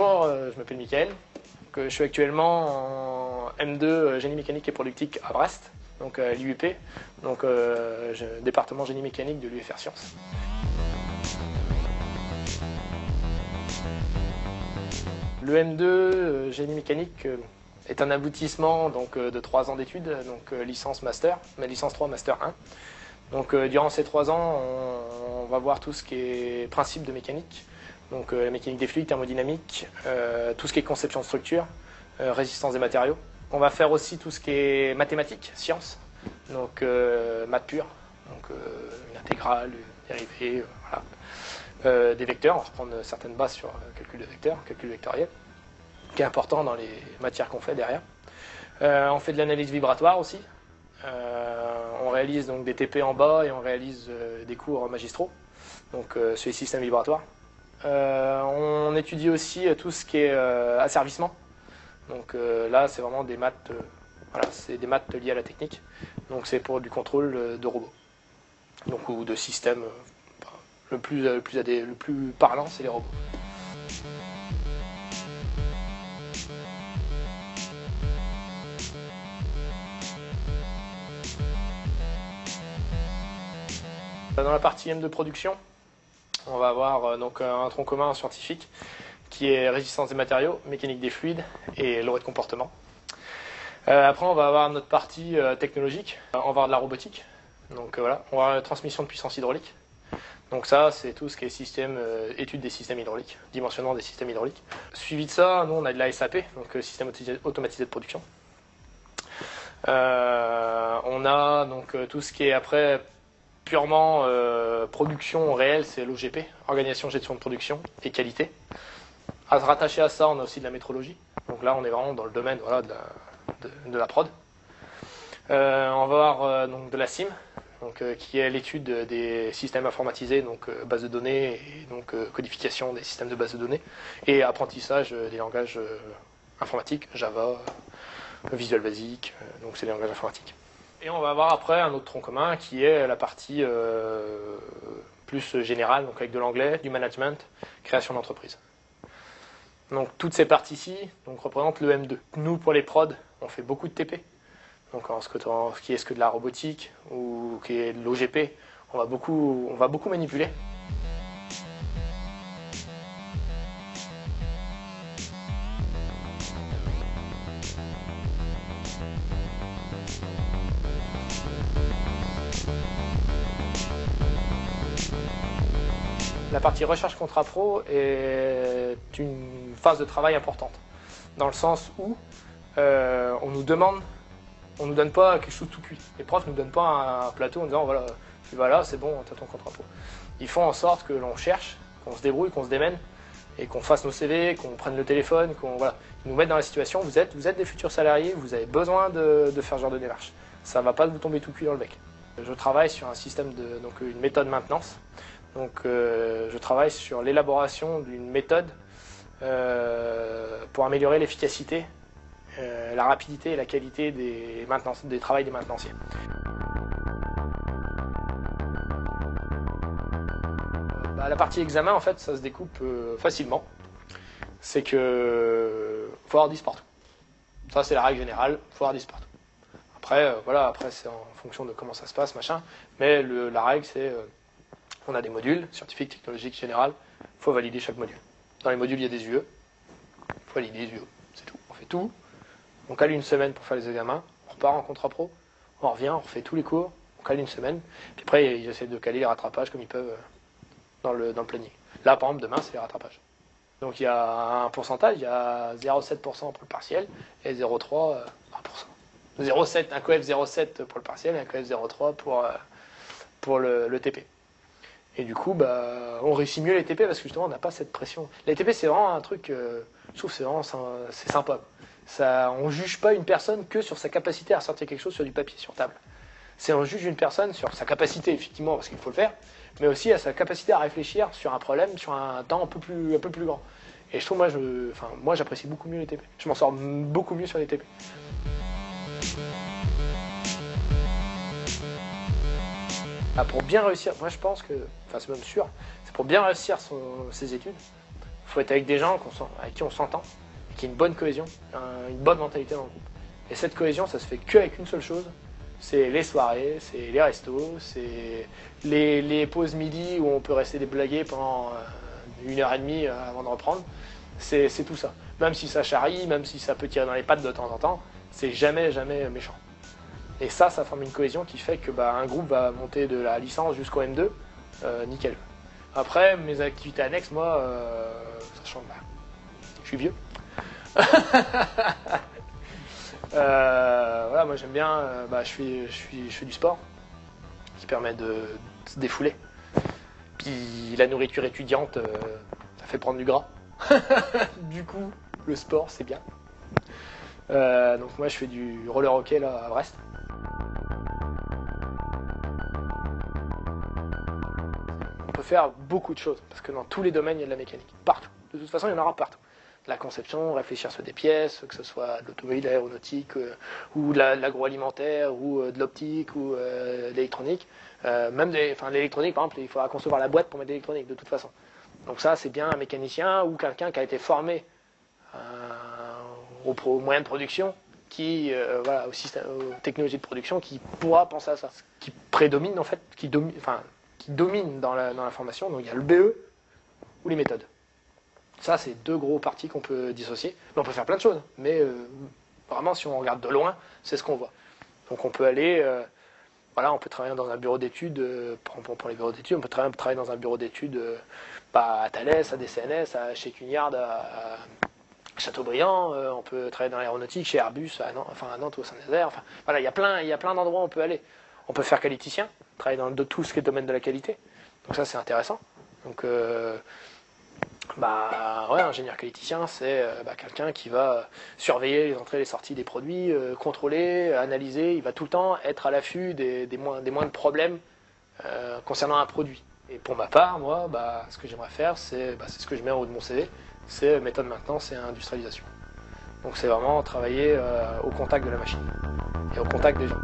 Bonjour, je m'appelle Mickaël. Je suis actuellement en M2 génie mécanique et productique à Brest, donc à l'IUP, donc département génie mécanique de l'UFR Sciences. Le M2 génie mécanique est un aboutissement donc, de 3 ans d'études, donc licence master, mais licence 3 master 1. Donc durant ces 3 ans, on va voir tout ce qui est principe de mécanique, donc la mécanique des fluides, thermodynamique, tout ce qui est conception de structure, résistance des matériaux. On va faire aussi tout ce qui est mathématiques, sciences, donc maths pure, donc une intégrale, une dérivée, voilà. Des vecteurs, on va reprendre certaines bases sur calcul de vecteurs, calcul vectoriel, qui est important dans les matières qu'on fait derrière. On fait de l'analyse vibratoire aussi. On réalise donc des TP en bas et on réalise des cours magistraux, donc sur les systèmes vibratoires. On étudie aussi tout ce qui est asservissement. Donc là, c'est vraiment des maths, voilà, c'est des maths liées à la technique. Donc c'est pour du contrôle de robots, donc ou de systèmes. Le plus parlant, c'est les robots. Dans la partie M de production, on va avoir donc un tronc commun scientifique qui est résistance des matériaux, mécanique des fluides et loi de comportement. Après, on va avoir notre partie technologique, on va avoir de la robotique. Donc voilà, on va avoir la transmission de puissance hydraulique. Donc ça, c'est tout ce qui est système, étude des systèmes hydrauliques, dimensionnement des systèmes hydrauliques. Suivi de ça, nous on a de la SAP, donc système automatisé de production. On a donc tout ce qui est après purement production réelle, c'est l'OGP, organisation, gestion de production et qualité. Rattaché à ça, on a aussi de la métrologie. Donc là, on est vraiment dans le domaine voilà, de la prod. On va avoir donc de la SIM. Donc, qui est l'étude des systèmes informatisés, donc base de données et donc codification des systèmes de base de données, et apprentissage des langages informatiques, Java, Visual Basic, donc c'est des langages informatiques. Et on va avoir après un autre tronc commun qui est la partie plus générale, donc avec de l'anglais, du management, création d'entreprise. Donc toutes ces parties-ci représentent le M2. Nous, pour les prods, on fait beaucoup de TP. Donc en ce qui est ce que de la robotique ou qui est de l'OGP, on va beaucoup manipuler. La partie recherche contrat pro est une phase de travail importante, dans le sens où on nous donne pas quelque chose tout cuit. Les profs ne nous donnent pas un plateau en disant voilà, tu vas là, c'est bon, tu as ton contrat pro. Ils font en sorte que l'on cherche, qu'on se débrouille, qu'on se démène, et qu'on fasse nos CV, qu'on prenne le téléphone, voilà. Ils nous mettent dans la situation, vous êtes des futurs salariés, vous avez besoin de faire ce genre de démarche. Ça ne va pas vous tomber tout cuit dans le bec. Je travaille sur un système donc une méthode maintenance. Donc je travaille sur l'élaboration d'une méthode pour améliorer l'efficacité, la rapidité et la qualité des travaux des maintenanciers. La partie examen, en fait, ça se découpe facilement. C'est que faut avoir 10 partout. Ça, c'est la règle générale, faut avoir 10 partout. Après, voilà, après c'est en fonction de comment ça se passe, machin. Mais la règle, c'est on a des modules, scientifiques, technologiques, général, faut valider chaque module. Dans les modules, il y a des UE, faut valider les UE, c'est tout. On fait tout. On cale une semaine pour faire les examens, on repart en contrat pro, on revient, on refait tous les cours, on cale une semaine, puis après ils essaient de caler les rattrapages comme ils peuvent dans le planning. Là par exemple demain c'est les rattrapages. Donc il y a un pourcentage, il y a 0,7% pour le partiel et 0,3 1%. 0,7, un coef 0,7 pour le partiel et un coef 0,3 pour le TP. Et du coup, on réussit mieux les TP parce que justement on n'a pas cette pression. Les TP c'est vraiment un truc, je trouve c'est sympa. On ne juge pas une personne que sur sa capacité à ressortir quelque chose sur du papier, sur table. On juge une personne sur sa capacité, effectivement, parce qu'il faut le faire, mais aussi à sa capacité à réfléchir sur un problème, sur un temps un peu plus grand. Et je trouve, moi j'apprécie beaucoup mieux les TP. Je m'en sors beaucoup mieux sur les TP. Pour bien réussir, moi je pense que, c'est même sûr, c'est pour bien réussir ses études, faut être avec des gens avec qui on s'entend, qui a une bonne cohésion, une bonne mentalité dans le groupe. Et cette cohésion, ça se fait qu'avec une seule chose, c'est les soirées, c'est les restos, c'est les pauses midi où on peut rester déblaguer pendant 1h30 avant de reprendre. C'est tout ça. Même si ça charrie, même si ça peut tirer dans les pattes de temps en temps, c'est jamais méchant. Et ça forme une cohésion qui fait que un groupe va monter de la licence jusqu'au M2, nickel. Après, mes activités annexes, moi, ça change. Je suis vieux. Voilà, moi j'aime bien, je fais du sport qui permet de se défouler. Puis la nourriture étudiante, ça fait prendre du gras. Du coup, le sport, c'est bien. Donc moi je fais du roller hockey là à Brest. On peut faire beaucoup de choses, parce que dans tous les domaines, il y a de la mécanique. Partout. De toute façon, il y en aura partout. La conception, réfléchir sur des pièces, que ce soit de l'automobile, de l'aéronautique, ou de l'agroalimentaire, ou de l'optique, ou de l'électronique. Même l'électronique, par exemple, il faudra concevoir la boîte pour mettre de l'électronique, de toute façon. Donc ça, c'est bien un mécanicien ou quelqu'un qui a été formé aux moyens de production, aux technologies de production, qui pourra penser à ça. Qui prédomine, en fait, qui domine dans la formation. Donc il y a le BE ou les méthodes. Ça, c'est deux gros parties qu'on peut dissocier. Mais on peut faire plein de choses. Mais vraiment, si on regarde de loin, c'est ce qu'on voit. Donc on peut aller... on peut travailler dans un bureau d'études, pour les bureaux d'études, on peut travailler dans un bureau d'études à Thalès, à DCNS, chez Cugnard, à Châteaubriand, on peut travailler dans l'aéronautique, chez Airbus, à Nantes ou à Saint-Nazaire. Il y a plein d'endroits où on peut aller. On peut faire qualiticien, travailler dans tout ce qui est domaine de la qualité. Donc ça, c'est intéressant. Donc, ingénieur qualiticien, c'est quelqu'un qui va surveiller les entrées et les sorties des produits, contrôler, analyser, il va tout le temps être à l'affût des moindres problèmes concernant un produit. Et pour ma part, moi, ce que j'aimerais faire, c'est ce que je mets en haut de mon CV, c'est méthode maintenance et industrialisation. Donc c'est vraiment travailler au contact de la machine et au contact des gens.